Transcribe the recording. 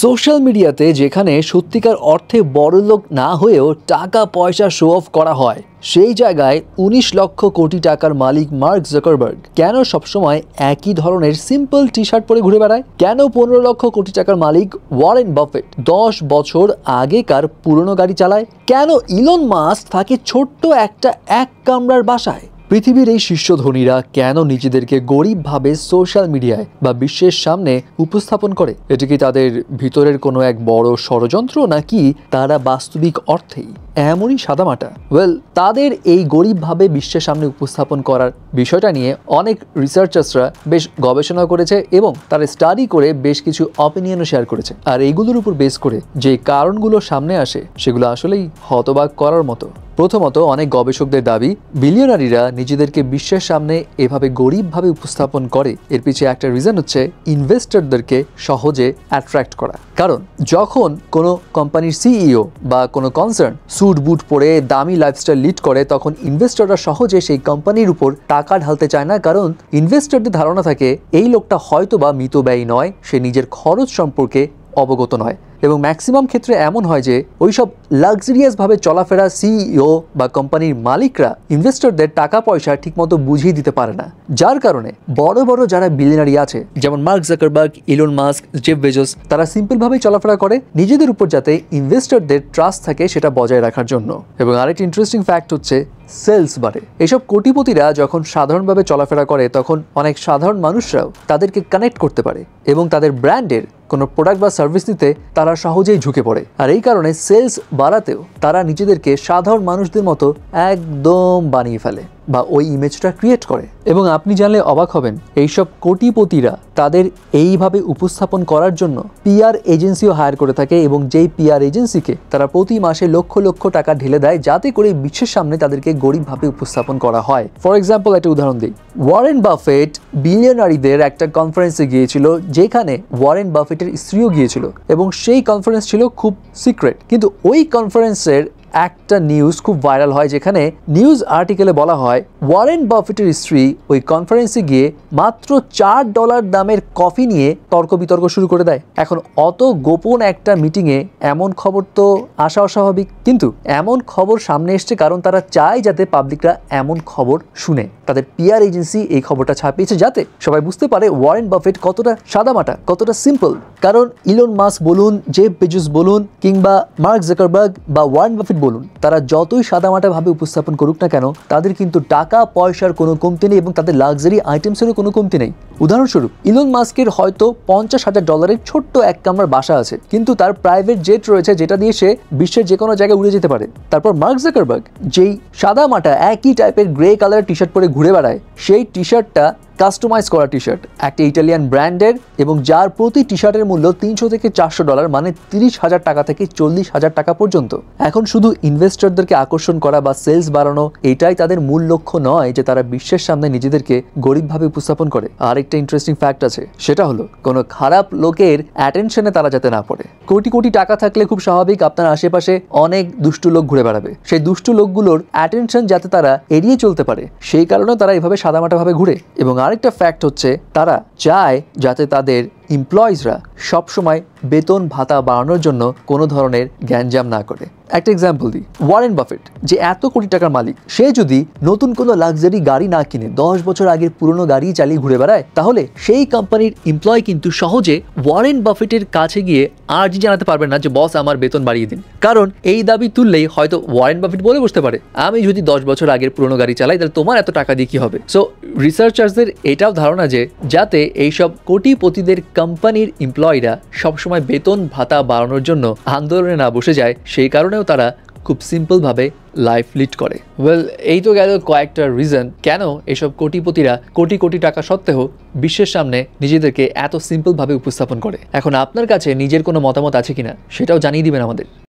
Social মিডিয়াতে যেখানে সত্যিকার অর্থে বড়লোক না হয়েও টাকা পয়সা শো অফ করা হয়, সেই জায়গায় ১৯ লক্ষ কোটি টাকার মালিক মার্ক জাকারবার্গ কেন সবসময় একই ধরনের সিম্পল টি শার্ট পরে ঘুরে বেড়ায়? কেন ১৫ লক্ষ কোটি টাকার মালিক ওয়ারেন বাফেট ১০ বছর আগেকার পুরনো গাড়ি চালায়? কেন ইলন মাস্ক থাকে ছোট্ট একটা এক কামরার বাসায়? পৃথিবীর এই শীর্ষ ধনীরা কেন নিজেদেরকে গরিবভাবে সোশ্যাল মিডিয়ায় বা বিশ্বের সামনে উপস্থাপন করে? এটি কি তাদের ভিতরের কোনো এক বড় ষড়যন্ত্র, নাকি তারা বাস্তবিক অর্থেই এমনই সাদামাটা? তাদের এই গরিবভাবে বিশ্বের সামনে উপস্থাপন করার বিষয়টা নিয়ে অনেক রিসার্চার্সরা বেশ গবেষণা করেছে এবং তারা স্টাডি করে বেশ কিছু অপিনিয়নও শেয়ার করেছে। আর এইগুলোর উপর বেস করে যে কারণগুলো সামনে আসে সেগুলো আসলেই হতবাক করার মতো। প্রথমত, অনেক গবেষকদের দাবি বিলিয়নারিরা নিজেদেরকে বিশ্বের সামনে এভাবে গরিবভাবে উপস্থাপন করে, এর পিছিয়ে একটা রিজন হচ্ছে ইনভেস্টরদেরকে সহজে অ্যাট্রাক্ট করা। কারণ যখন কোনো কোম্পানির সিইও বা কোনো কনসার্ন স্যুট বুট পরে দামি লাইফস্টাইল লিড করে, তখন ইনভেস্টররা সহজে সেই কোম্পানির উপর টাকা ঢালতে চায় না। কারণ ইনভেস্টরদের ধারণা থাকে এই লোকটা হয়তো বা মিতব্যয়ী নয়, সে নিজের খরচ সম্পর্কে অবগত নয়। এবং ম্যাক্সিমাম ক্ষেত্রে এমন হয় যে ওইসব লাক্সারিয়াসভাবে চলাফেরা সিইও বা কোম্পানির মালিকরা ইনভেস্টরদের টাকা পয়সা ঠিকমতো বুঝিয়ে দিতে পারে না, যার কারণে বড় বড় যারা বিলিয়নারি আছে যেমন mark Zuckerberg, Elon Musk, Jeff Bezos, তারা সিম্পলভাবেই চলাফেরা করে নিজেদের উপর যাতে ইনভেস্টরদের ট্রাস্ট থাকে সেটা বজায় রাখার জন্য। এবং আরেকটি ইন্টারেস্টিং ফ্যাক্ট হচ্ছে সেলস বাড়ে। এসব কোটিপতিরা যখন সাধারণভাবে চলাফেরা করে তখন অনেক সাধারণ মানুষরাও তাদেরকে কানেক্ট করতে পারে এবং তাদের ব্র্যান্ডের কোনো প্রোডাক্ট বা সার্ভিস নিতে তারা সহজেই ঝুঁকে পড়ে। আর এই কারণে সেলস বাড়াতেও তারা নিজেদেরকে সাধারণ মানুষদের মতো একদম বানিয়ে ফেলে বা ওই ইমেজটা ক্রিয়েট করে। এবং আপনি জানলে অবাক হবেন, এইসব কোটিপতিরা তাদের এইভাবে উপস্থাপন করার জন্য পিআর এজেন্সিও হায়ার করে থাকে এবং যেই পিআর এজেন্সিকে তারা প্রতি মাসে লক্ষ লক্ষ টাকা ঢেলে দেয় যাতে করে বিশ্বের সামনে তাদেরকে গরিবভাবে উপস্থাপন করা হয়। ফর এক্সাম্পল একটা উদাহরণ দিই, ওয়ারেন বাফেট বিলিয়নারিদের একটা কনফারেন্সে গিয়েছিল যেখানে ওয়ারেন বাফেটের স্ত্রীও গিয়েছিল এবং সেই কনফারেন্স ছিল খুব সিক্রেট। কিন্তু ওই কনফারেন্সের একটা নিউজ খুব ভাইরাল হয়, যেখানে নিউজ আর্টিকেলে বলা হয় ওয়ারেন বাফেটের স্ত্রী ওই কনফারেন্সে গিয়ে মাত্র $4 দামের কফি নিয়ে তর্ক বিতর্ক শুরু করে দেয়। এখন অত গোপন একটা মিটিংয়ে এমন খবর তো আসা অস্বাভাবিক, কিন্তু এমন খবর সামনে এসছে কারণ তারা চায় যাতে পাবলিকরা এমন খবর শুনে। তাদের পিআর এজেন্সি এই খবরটা ছাপিয়েছে যাতে সবাই বুঝতে পারে ওয়ারেন বাফেট কতটা সাদামাটা, কতটা সিম্পল। কারণ ইলন মাস্ক বলুন, জেফ বেজোস বলুন, কিংবা মার্ক জাকারবার্গ বা ওয়ারেন বাফেট বলুন, তারা যতই সাদামাটা ভাবে উপস্থাপন করুক না কেন, তাদের কিন্তু টাকা পয়সার কোনো কমতি নেই এবং তাদের লাক্সারি আইটেমসেরও কোনো কমতি নেই। উদাহরণস্বরূপ, ইলন মাস্কের হয়তো $50,000 ছোট্ট এক কামরার বাসা আছে, কিন্তু তার প্রাইভেট জেট রয়েছে যেটা দিয়ে সে বিশ্বের যে কোনো জায়গায় উড়ে যেতে পারে। তারপর মার্ক জাকারবার্গ যেই সাদামাটা একই টাইপের গ্রে কালারের টি শার্ট পরে ঘুরে বেড়ায়, সেই টি শার্টটা কাস্টমাইজ করা টি শার্ট, একটা ইটালিয়ান ব্র্যান্ডের, এবং যার প্রতি টি শার্টের মূল্য $300 থেকে $400, মানে 30,000 টাকা থেকে 40,000 টাকা পর্যন্ত। এখন শুধু ইনভেস্টরদেরকে আকর্ষণ করা বা সেলস বাড়ানো এটাই তাদের মূল লক্ষ্য নয় যে তারা বিশ্বের সামনে নিজেদেরকে গরিবভাবে উপস্থাপন করে। আরেকটা ইন্টারেস্টিং ফ্যাক্ট আছে, সেটা হলো কোনো খারাপ লোকের অ্যাটেনশনে তারা যাতে না পড়ে। কোটি কোটি টাকা থাকলে খুব স্বাভাবিক আপনার আশেপাশে অনেক দুষ্টু লোক ঘুরে বেড়াবে, সেই দুষ্টু লোকগুলোর অ্যাটেনশন যাতে তারা এড়িয়ে চলতে পারে সেই কারণে তারা এভাবে সাদামাটাভাবে ঘুরে। এবং আরেকটা ফ্যাক্ট হচ্ছে তারা চায় যাতে তাদের এমপ্লয়িজরা সবসময় বেতন ভাতা বাড়ানোর জন্য কোনো ধরনের গ্যাঞ্জাম না করে। একটা এক্সাম্পল দিই, ওয়ারেন বাফেট যে এত কোটি টাকার মালিক, সে যদি নতুন কোনো লাক্সারি গাড়ি না কিনে 10 বছর আগের পুরনো গাড়ি চালিয়ে ঘুরে বেড়ায়, তাহলে সেই কোম্পানির এমপ্লয় কিন্তু সহজে ওয়ারেন বাফেটের কাছে গিয়ে আর্জি জানাতে পারবেন না যে বস আমার বেতন বাড়িয়ে দিন। কারণ এই দাবি তুললেই হয়তো ওয়ারেন বাফেট বলে বসতে পারে, আমি যদি 10 বছর আগের পুরনো গাড়ি চালাই তাহলে তোমার এত টাকা দিয়ে কি হবে। সো রিসার্চার্সদের এটাও ধারণা যে যাতে এইসব কোটিপতিদের কোম্পানির এমপ্লয়িরা সবসময় বেতন ভাতা বাড়ানোর জন্য আন্দোলনে না বসে যায়, সেই কারণেও তারা খুব সিম্পলভাবে লাইফ লিড করে। এই তো গেল কয়েকটা রিজন কেন এসব কোটিপতিরা কোটি কোটি টাকা সত্ত্বেও বিশ্বের সামনে নিজেদেরকে এত সিম্পলভাবে উপস্থাপন করে। এখন আপনার কাছে নিজের কোনো মতামত আছে কিনা সেটাও জানিয়ে দিবেন আমাদের।